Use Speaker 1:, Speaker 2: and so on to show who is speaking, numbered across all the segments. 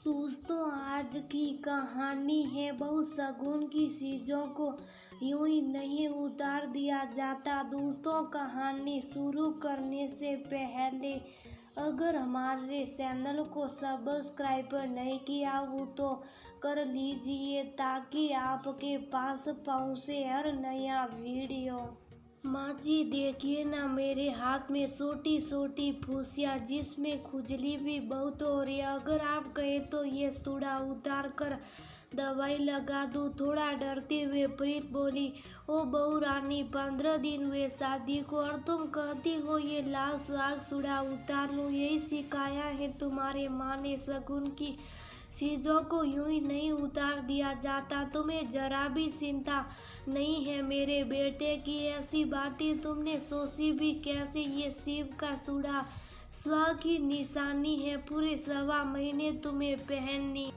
Speaker 1: दोस्तों, आज की कहानी है बहुत शगुन की चीज़ों को यूं ही नहीं उतार दिया जाता। दोस्तों, कहानी शुरू करने से पहले अगर हमारे चैनल को सब्सक्राइब नहीं किया हो तो कर लीजिए ताकि आपके पास पहुंचे हर नया वीडियो। माँ जी, देखिए ना, मेरे हाथ में छोटी छोटी फुसियाँ जिसमें खुजली भी बहुत हो रही है। अगर आप कहें तो ये सूढ़ा उतार कर दवाई लगा दूँ। थोड़ा डरते हुए प्रीत बोली। ओ बहू रानी, 15 दिन हुए शादी को और तुम कहती हो ये लाल सुहाग सूढ़ा उतार लूँ। यही सिखाया है तुम्हारे माँ ने। शगुन की चीज़ों को यूं ही नहीं उतार दिया जाता। तुम्हें जरा भी चिंता नहीं है मेरे बेटे की। ऐसी बातें तुमने सोची भी कैसे? ये शिव का सूढ़ा सुहाग की निशानी है। पूरे 1.25 महीने तुम्हें पहननी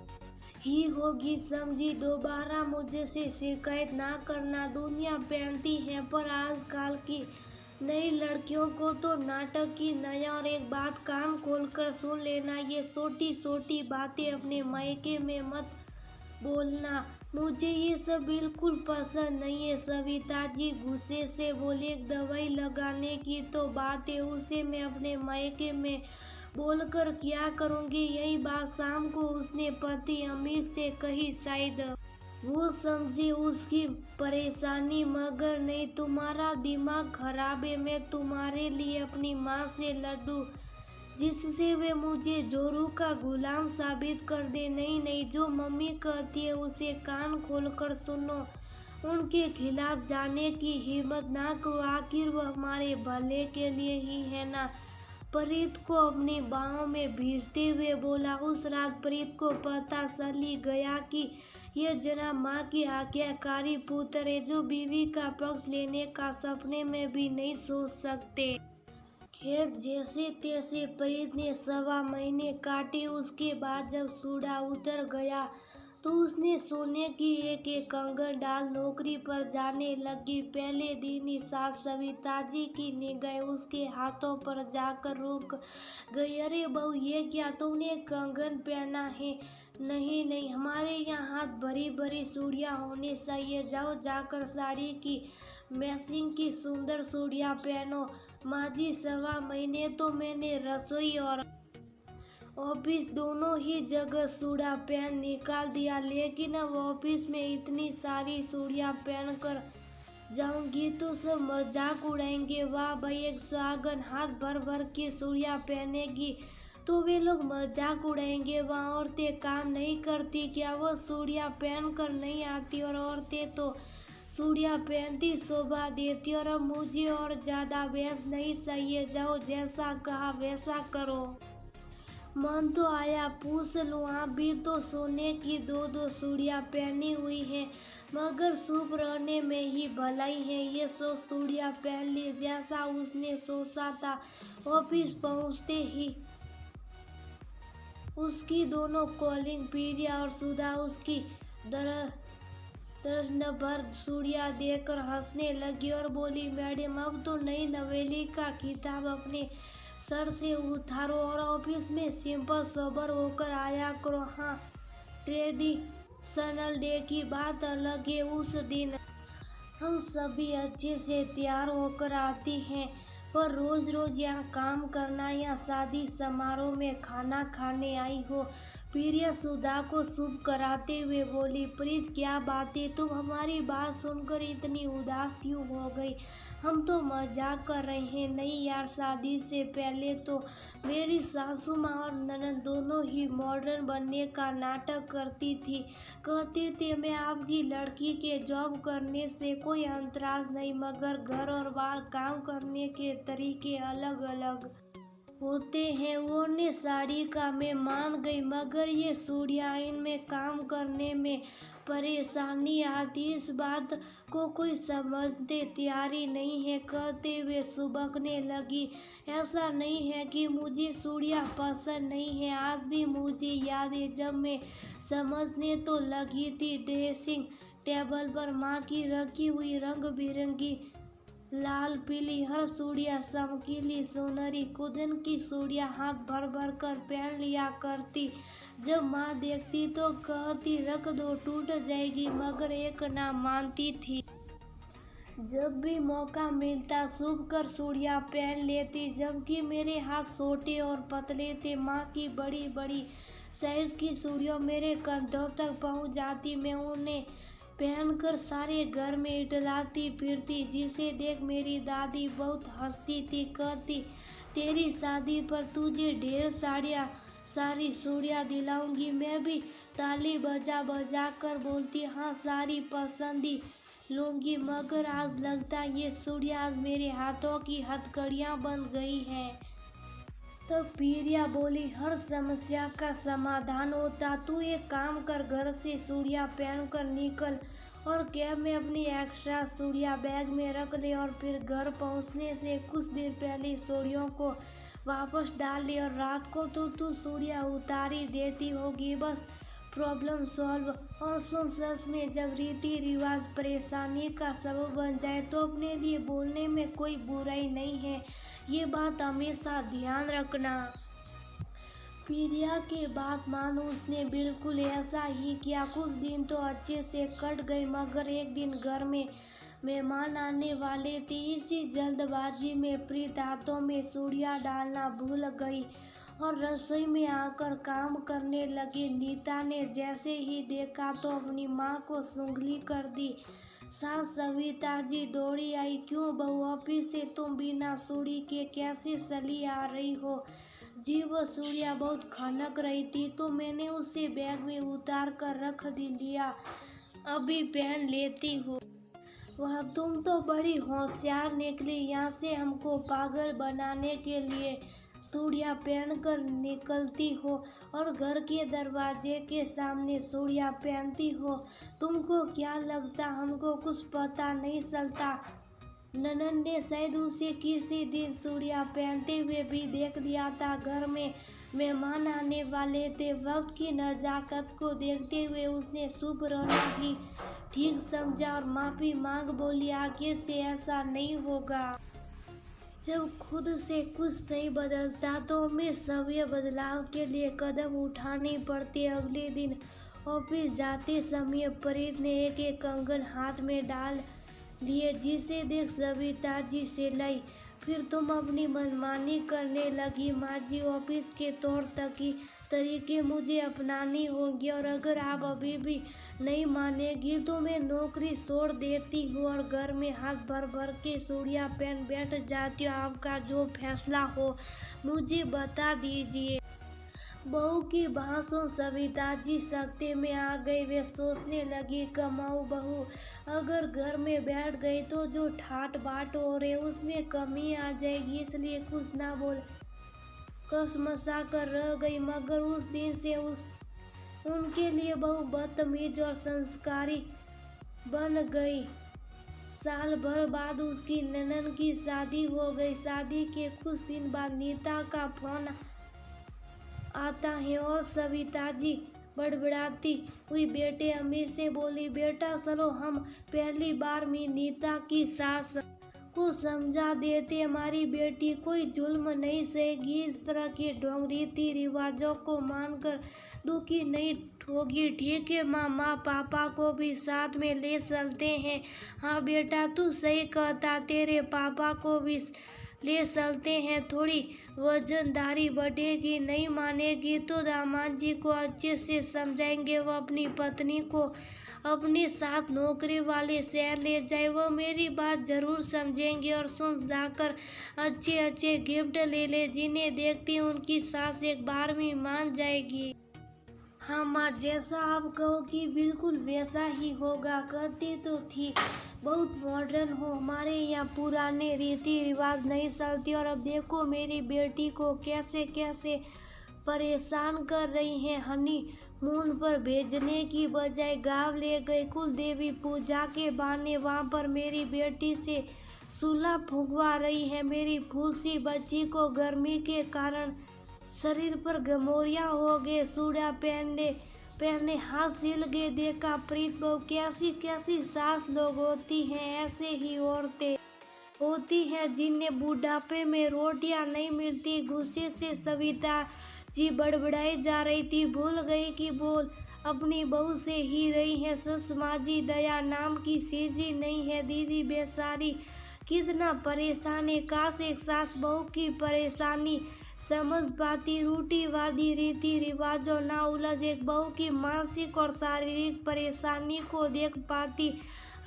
Speaker 1: ही होगी, समझी। दोबारा मुझसे शिकायत ना करना। दुनिया पहनती है पर आजकल की नई लड़कियों को तो नाटक की नया। और एक बात कान खोलकर सुन लेना, ये छोटी छोटी बातें अपने मायके में मत बोलना। मुझे ये सब बिल्कुल पसंद नहीं है। सविता जी गुस्से से बोले। दवाई लगाने की तो बात है, उसे मैं अपने मायके में बोलकर क्या करूँगी? यही बात शाम को उसने पति अमित से कही। शायद वो समझे उसकी परेशानी, मगर नहीं। तुम्हारा दिमाग खराब है। मैं तुम्हारे लिए अपनी माँ से लड्डू जिससे वे मुझे जोरू का गुलाम साबित कर दे। नहीं नहीं, जो मम्मी कहती है उसे कान खोलकर सुनो। उनके खिलाफ जाने की हिम्मत ना करो। आखिर वो हमारे भले के लिए ही है ना। प्रीत को अपनी बाहों में भींचते हुए बोला। उस रात प्रीत को पता चल ही गया कि यह जनाब माँ की आज्ञाकारी पुत्र है, जो बीवी का पक्ष लेने का सपने में भी नहीं सोच सकते। खैर, जैसे तैसे प्रीत ने 1.25 महीने काटे। उसके बाद जब सूढ़ा उतर गया तो उसने सोने की एक एक कंगन डाल नौकरी पर जाने लगी। पहले दिन ही सास सविता जी की निगाह उसके हाथों पर जाकर रुक गई। अरे बहू, ये क्या तुमने कंगन पहना है? नहीं नहीं, हमारे यहाँ हाथ भरी भरी चूड़ियाँ होनी चाहिए। जाओ जाकर साड़ी की मैचिंग की सुंदर चूड़ियाँ पहनो। माँ जी, 1.25 महीने तो मैंने रसोई और ऑफिस दोनों ही जगह चूड़ा पहन निकाल दिया, लेकिन अब ऑफिस में इतनी सारी चूड़ियाँ पहन कर जाऊंगी तो सब मजाक उड़ाएंगे। वाह भाई, एक सुहागन हाथ भर भर की चूड़ियाँ पहनेगी तो वे लोग मजाक उड़ाएंगे। वहाँ औरतें काम नहीं करती क्या? वो चूड़ियाँ पहन कर नहीं आती और औरतें तो चूड़ियाँ पहनती शोभा देती। और अब मुझे और ज्यादा बहस नहीं चाहिए। जाओ, जैसा कहा वैसा करो। मन तो आया पूछ लूं, आप भी तो सोने की 2-2 चूड़ियाँ पहनी हुई हैं, मगर चुप रहने में ही भलाई है। ये चूड़ियाँ पहन ली जैसा उसने सोचा था। ऑफिस पहुँचते ही उसकी दोनों कॉलिंग प्रिया और सुधा उसकी दर्जन भर चूड़ियाँ देखकर हंसने लगी और बोली, मैडम, अब तो नई नवेली का किताब अपने सर से उतारो और ऑफिस में सिंपल सोबर होकर आया करो। हाँ, ट्रेडिशनल डे की बात अलग है। उस दिन हम सभी अच्छे से तैयार होकर आती हैं, पर रोज रोज यहाँ काम करना या शादी समारोह में खाना खाने आई हो। प्रिया सुधा को शुभ कराते हुए बोली। प्रीत, क्या बात है, तुम हमारी बात सुनकर इतनी उदास क्यों हो गई? हम तो मजाक कर रहे हैं। नहीं यार, शादी से पहले तो मेरी सासू माँ और ननद दोनों ही मॉडर्न बनने का नाटक करती थी। कहते थे मैं आपकी लड़की के जॉब करने से कोई अंतराज नहीं, मगर घर और बाहर काम करने के तरीके अलग अलग होते हैं। वो ने साड़ी का मैं मान गई, मगर ये चूड़ियाँ, इनमें काम करने में परेशानी आती, इस बात को कोई समझते तैयारी नहीं है। कहते हुए सुबकने लगी। ऐसा नहीं है कि मुझे चूड़ियाँ पसंद नहीं है। आज भी मुझे याद है जब मैं समझने तो लगी थी ड्रेसिंग टेबल पर माँ की रखी हुई रंग बिरंगी लाल पीली हर चूड़ियाँ चमकीली सुनहरी कुदन की चूड़ियाँ हाथ भर भर कर पहन लिया करती। जब माँ देखती तो कहती रख दो टूट जाएगी, मगर एक ना मानती थी। जब भी मौका मिलता छुप कर चूड़ियाँ पहन लेती, जबकि मेरे हाथ छोटे और पतले थे। माँ की बड़ी बड़ी साइज की चूड़ियाँ मेरे कंधों तक पहुँच जाती। मैं उन्हें पहनकर सारे घर में इटलाती फिरती, जिसे देख मेरी दादी बहुत हंसती थी। कहती तेरी शादी पर तुझे ढेर सारी चूड़ियाँ दिलाऊंगी। मैं भी ताली बजा बजा कर बोलती हाँ सारी पसंद ही लूंगी, मगर आज लगता ये चूड़ियाँ आज मेरे हाथों की हथकड़ियाँ बन गई है। तब पीरिया बोली हर समस्या का समाधान होता। तू एक काम कर, घर से चूड़ियाँ पहन कर निकल और कैब में अपनी एक्स्ट्रा चूड़ियाँ बैग में रख ले, और फिर घर पहुँचने से कुछ देर पहले चूड़ियों को वापस डाल ले, और रात को तो तू चूड़ियाँ उतारी देती होगी, बस प्रॉब्लम सॉल्व। और सुन, सच में जब रीति रिवाज परेशानी का सबब बन जाए तो अपने लिए बोलने में कोई बुराई नहीं है, ये बात हमेशा ध्यान रखना। पीरिया के बात मानो उसने बिल्कुल ऐसा ही किया। कुछ दिन तो अच्छे से कट गए, मगर एक दिन घर में मेहमान आने वाले थे। इसी जल्दबाजी में प्रीत हाथों में चूड़ियाँ डालना भूल गई और रसोई में आकर काम करने लगी। नीता ने जैसे ही देखा तो अपनी माँ को चुगली कर दी। सास सविता जी दौड़ी आई, क्यों बहू, ऑफिस से तुम बिना चूड़ी के कैसे चली आ रही हो? जी वो चूड़ियाँ बहुत खनक रही थी तो मैंने उसे बैग में उतार कर रख दिया, अभी पहन लेती हूँ। वह तुम तो बड़ी होशियार निकली, यहाँ से हमको पागल बनाने के लिए चूड़ियाँ पहनकर निकलती हो और घर के दरवाजे के सामने चूड़ियाँ पहनती हो। तुमको क्या लगता हमको कुछ पता नहीं चलता? ननद ने शायद उसे किसी दिन चूड़ियाँ पहनते हुए भी देख लिया था। घर में मेहमान आने वाले थे। वक्त की नजाकत को देखते हुए उसने शुभ रहना ही ठीक समझा और माफी मांग बोली आगे से ऐसा नहीं होगा। जब खुद से कुछ नहीं बदलता तो हमें सभी बदलाव के लिए कदम उठाने पड़ते। अगले दिन ऑफिस जाते समय प्रीत ने एक एक कंगन हाथ में डाल लिए, जिसे देख सविता जी से लाई, फिर तुम अपनी मनमानी करने लगी। माँ जी, ऑफिस के तौर तरीके मुझे अपनानी होंगी, और अगर आप अभी भी नहीं मानेगी तो मैं नौकरी छोड़ देती हूँ और घर में हाथ भर भर के चूड़ियाँ पहन बैठ जाती हूँ। आपका जो फैसला हो मुझे बता दीजिए। बहू की बात सुन सविता जी सख्ते में आ गई। वे सोचने लगी कमाऊ बहू अगर घर में बैठ गई तो जो ठाट बाट हो रहे उसमें कमी आ जाएगी, इसलिए कुछ ना बोल कसमसा कर रह गई। मगर उस दिन से उनके लिए बहू बदतमीज और संस्कारी बन गई। साल भर बाद उसकी ननद की शादी हो गई। शादी के कुछ दिन बाद नीता का फोन आता है और सविता जी बड़बड़ाती हुई बेटे अम्मी से बोली, बेटा चलो हम पहली बार में नीता की सास को समझा देते, हमारी बेटी कोई जुल्म नहीं सहेगी, इस तरह के ढोंग रीति रिवाजों को मानकर दुखी नहीं होगी। ठीक है माँ, पापा को भी साथ में ले चलते हैं। हाँ बेटा तू सही कहता, तेरे पापा को भी ले चलते हैं, थोड़ी वजनदारी बढ़ेगी। नहीं मानेगी तो दामाद जी को अच्छे से समझाएंगे, वो अपनी पत्नी को अपने साथ नौकरी वाले शहर ले जाए, वो मेरी बात जरूर समझेंगे। और सुन, जाकर अच्छे अच्छे गिफ्ट ले ले, जिन्हें देखती उनकी सास एक बार में मान जाएगी। हाँ माँ, जैसा आप कहोगी बिल्कुल वैसा ही होगा। कहती तो थी बहुत मॉडर्न हो, हमारे यहाँ पुराने रीति रिवाज नहीं चलते, और अब देखो मेरी बेटी को कैसे कैसे परेशान कर रही हैं। हनीमून पर भेजने की बजाय गाँव ले गए कुल देवी पूजा के बहाने, वहाँ पर मेरी बेटी से चूल्हा फुंकवा रही है। मेरी फूल सी बच्ची को गर्मी के कारण शरीर पर गमोरिया हो गए, चूड़ा पहने हाथ सिल गए। देखा प्रीत बहू, कैसी कैसी सास लोग होती हैं, ऐसे ही औरतें। होती हैं जिन्हें बुढ़ापे में रोटियां नहीं मिलती। गुस्से से सविता जी बड़बड़ाई जा रही थी, भूल गई कि बोल अपनी बहू से ही रही है। सुषमा जी दया नाम की सीजी नहीं है, दीदी बेचारी कितना परेशान है। काश एक सास बहू की परेशानी समझ पाती, रूढ़िवादी रीति रिवाजों ना उलझ एक बहू की मानसिक और शारीरिक परेशानी को देख पाती।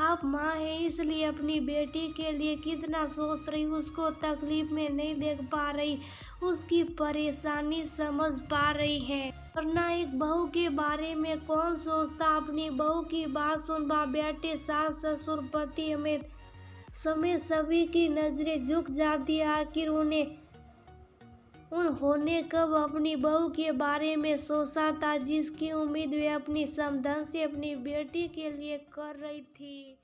Speaker 1: आप माँ हैं इसलिए अपनी बेटी के लिए कितना सोच रही, उसको तकलीफ में नहीं देख पा रही, उसकी परेशानी समझ पा रही है। वरना एक बहू के बारे में कौन सोचता। अपनी बहू की बात सुन पा बेटे, सास, ससुर, पति समेत सभी की नजरें झुक जाती है। आखिर उन्होंने कब अपनी बहू के बारे में सोचा था जिसकी उम्मीद वे अपनी समधन से अपनी बेटी के लिए कर रही थी।